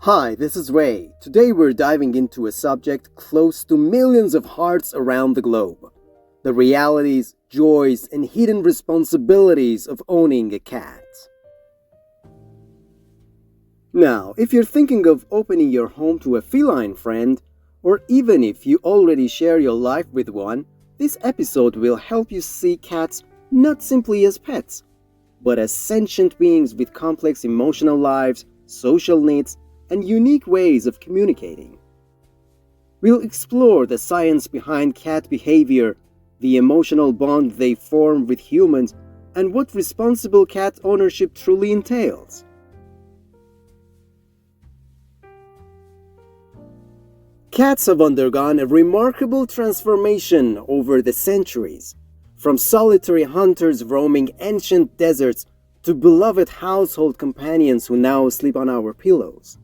Hi, this is Ray. Today we're diving into a subject close to millions of hearts around the globe: the realities, joys, and hidden responsibilities of owning a cat. Now, if you're thinking of opening your home to a feline friend, or even if you already share your life with one, this episode will help you see cats not simply as pets, but as sentient beings with complex emotional lives, social needs, and unique ways of communicating. We'll explore the science behind cat behavior, the emotional bond they form with humans, and what responsible cat ownership truly entails. Cats have undergone a remarkable transformation over the centuries, from solitary hunters roaming ancient deserts to beloved household companions who now sleep on our pillows.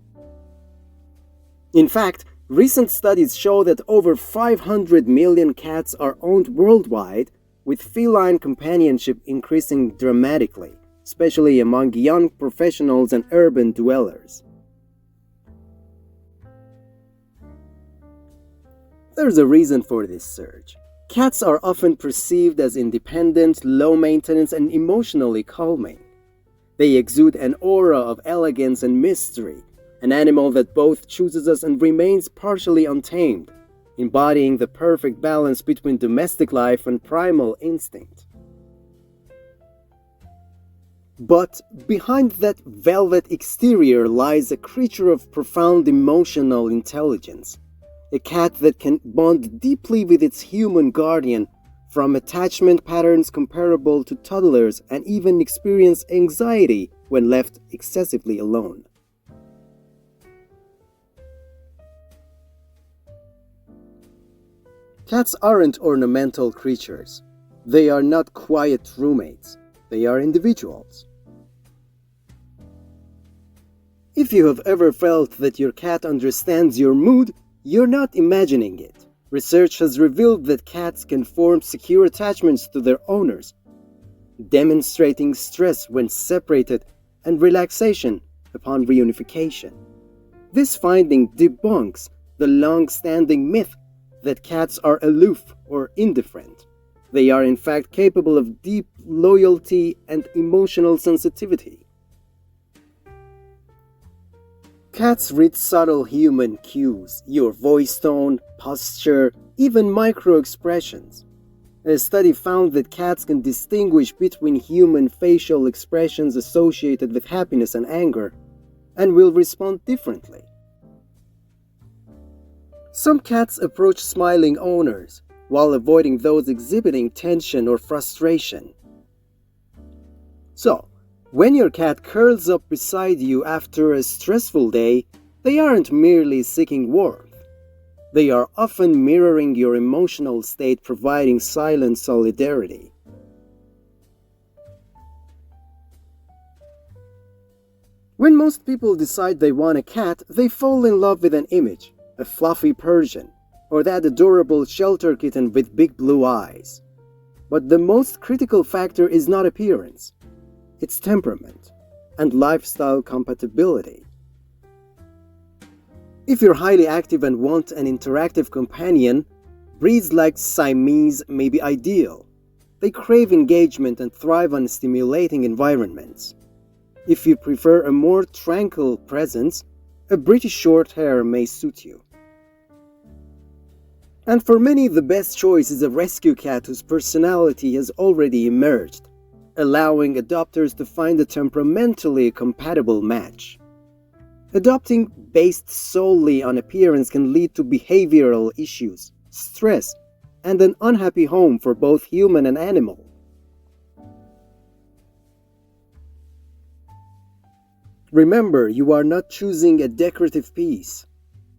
In fact, recent studies show that over 500 million cats are owned worldwide, with feline companionship increasing dramatically, especially among young professionals and urban dwellers. There's a reason for this surge. Cats are often perceived as independent, low maintenance, and emotionally calming. They exude an aura of elegance and mystery, an animal that both chooses us and remains partially untamed, embodying the perfect balance between domestic life and primal instinct. But behind that velvet exterior lies a creature of profound emotional intelligence. A cat that can bond deeply with its human guardian, from attachment patterns comparable to toddlers, and even experience anxiety when left excessively alone. Cats aren't ornamental creatures. They are not quiet roommates. They are individuals. If you have ever felt that your cat understands your mood, you're not imagining it. Research has revealed that cats can form secure attachments to their owners, demonstrating stress when separated and relaxation upon reunification. This finding debunks the long-standing myth that cats are aloof or indifferent. They are in fact capable of deep loyalty and emotional sensitivity. Cats read subtle human cues, your voice tone, posture, even micro-expressions. A study found that cats can distinguish between human facial expressions associated with happiness and anger, and will respond differently. Some cats approach smiling owners, while avoiding those exhibiting tension or frustration. So, when your cat curls up beside you after a stressful day, they aren't merely seeking warmth. They are often mirroring your emotional state, providing silent solidarity. When most people decide they want a cat, they fall in love with an image, a fluffy Persian, or that adorable shelter kitten with big blue eyes. But the most critical factor is not appearance. It's temperament and lifestyle compatibility. If you're highly active and want an interactive companion, breeds like Siamese may be ideal. They crave engagement and thrive on stimulating environments. If you prefer a more tranquil presence, a British Shorthair may suit you. And for many, the best choice is a rescue cat whose personality has already emerged, allowing adopters to find a temperamentally compatible match. Adopting based solely on appearance can lead to behavioral issues, stress, and an unhappy home for both human and animal. Remember, you are not choosing a decorative piece.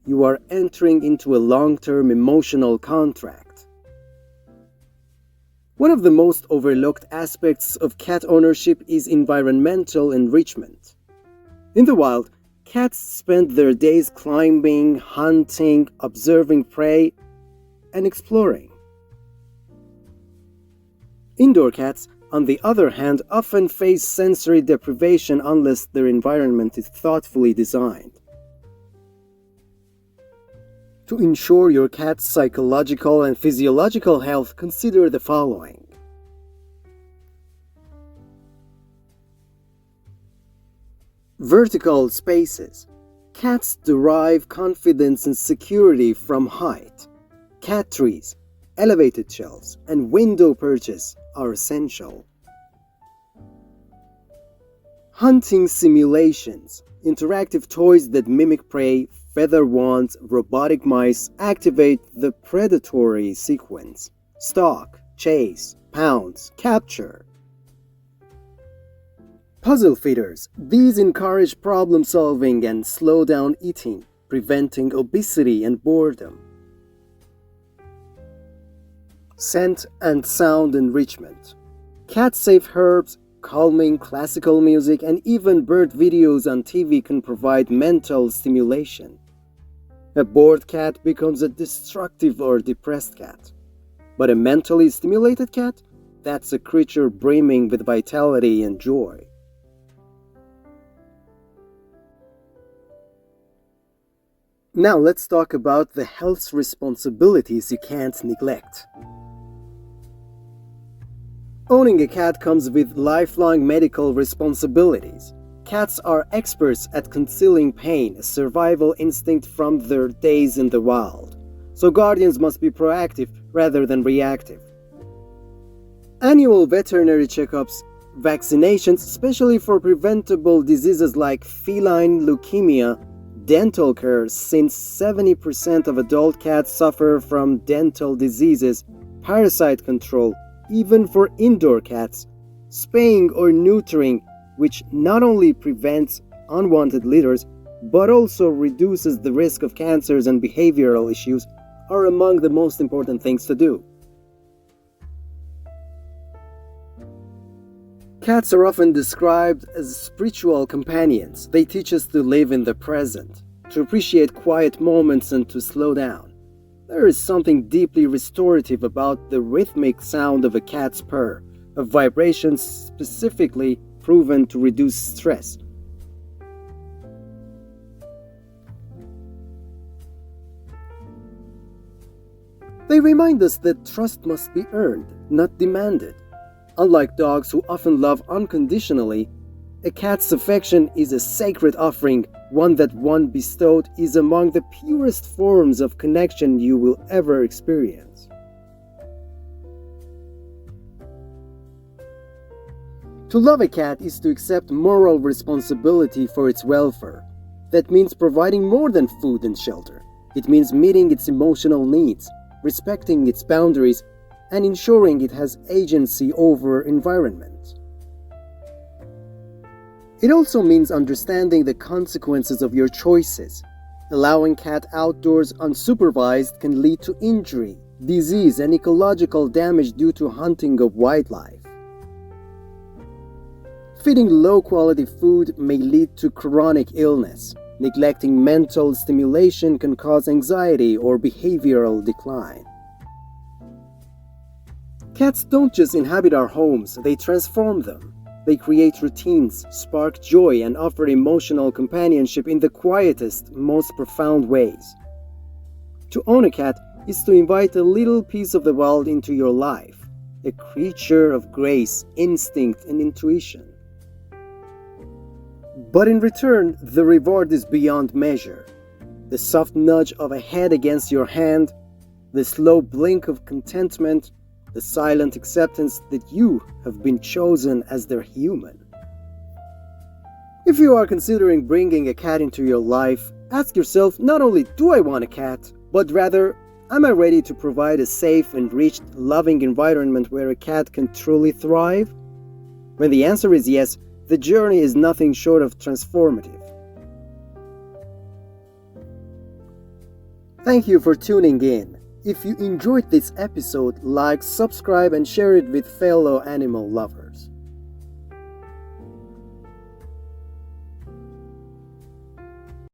You are entering into a long-term emotional contract. One of the most overlooked aspects of cat ownership is environmental enrichment. In the wild, cats spend their days climbing, hunting, observing prey, and exploring. Indoor cats, on the other hand, often face sensory deprivation unless their environment is thoughtfully designed. To ensure your cat's psychological and physiological health, consider the following. Vertical spaces. Cats derive confidence and security from height. Cat trees, elevated shelves, and window perches are essential. Hunting simulations. Interactive toys that mimic prey, feather wands, robotic mice activate the predatory sequence. Stalk, chase, pounce, capture. Puzzle feeders. These encourage problem solving and slow down eating, preventing obesity and boredom. Scent and sound enrichment. Cat-safe herbs, calming classical music, and even bird videos on TV can provide mental stimulation. A bored cat becomes a destructive or depressed cat. But a mentally stimulated cat? That's a creature brimming with vitality and joy. Now let's talk about the health responsibilities you can't neglect. Owning a cat comes with lifelong medical responsibilities. Cats are experts at concealing pain, a survival instinct from their days in the wild. So guardians must be proactive rather than reactive. Annual veterinary checkups, vaccinations, especially for preventable diseases like feline leukemia, dental care, since 70% of adult cats suffer from dental diseases, parasite control, even for indoor cats, spaying or neutering, which not only prevents unwanted litters but also reduces the risk of cancers and behavioral issues, are among the most important things to do. Cats are often described as spiritual companions. They teach us to live in the present, to appreciate quiet moments and to slow down. There is something deeply restorative about the rhythmic sound of a cat's purr, a vibration specifically proven to reduce stress. They remind us that trust must be earned, not demanded. Unlike dogs who often love unconditionally, a cat's affection is a sacred offering, one that one bestowed is among the purest forms of connection you will ever experience. To love a cat is to accept moral responsibility for its welfare. That means providing more than food and shelter. It means meeting its emotional needs, respecting its boundaries, and ensuring it has agency over environment. It also means understanding the consequences of your choices. Allowing cat outdoors unsupervised can lead to injury, disease, and ecological damage due to hunting of wildlife. Feeding low-quality food may lead to chronic illness. Neglecting mental stimulation can cause anxiety or behavioral decline. Cats don't just inhabit our homes, they transform them. They create routines, spark joy, and offer emotional companionship in the quietest, most profound ways. To own a cat is to invite a little piece of the world into your life, a creature of grace, instinct, and intuition. But in return, the reward is beyond measure. The soft nudge of a head against your hand, the slow blink of contentment, the silent acceptance that you have been chosen as their human. If you are considering bringing a cat into your life, ask yourself not only do I want a cat, but rather, am I ready to provide a safe, enriched, loving environment where a cat can truly thrive? When the answer is yes, the journey is nothing short of transformative. Thank you for tuning in. If you enjoyed this episode, like, subscribe, and share it with fellow animal lovers.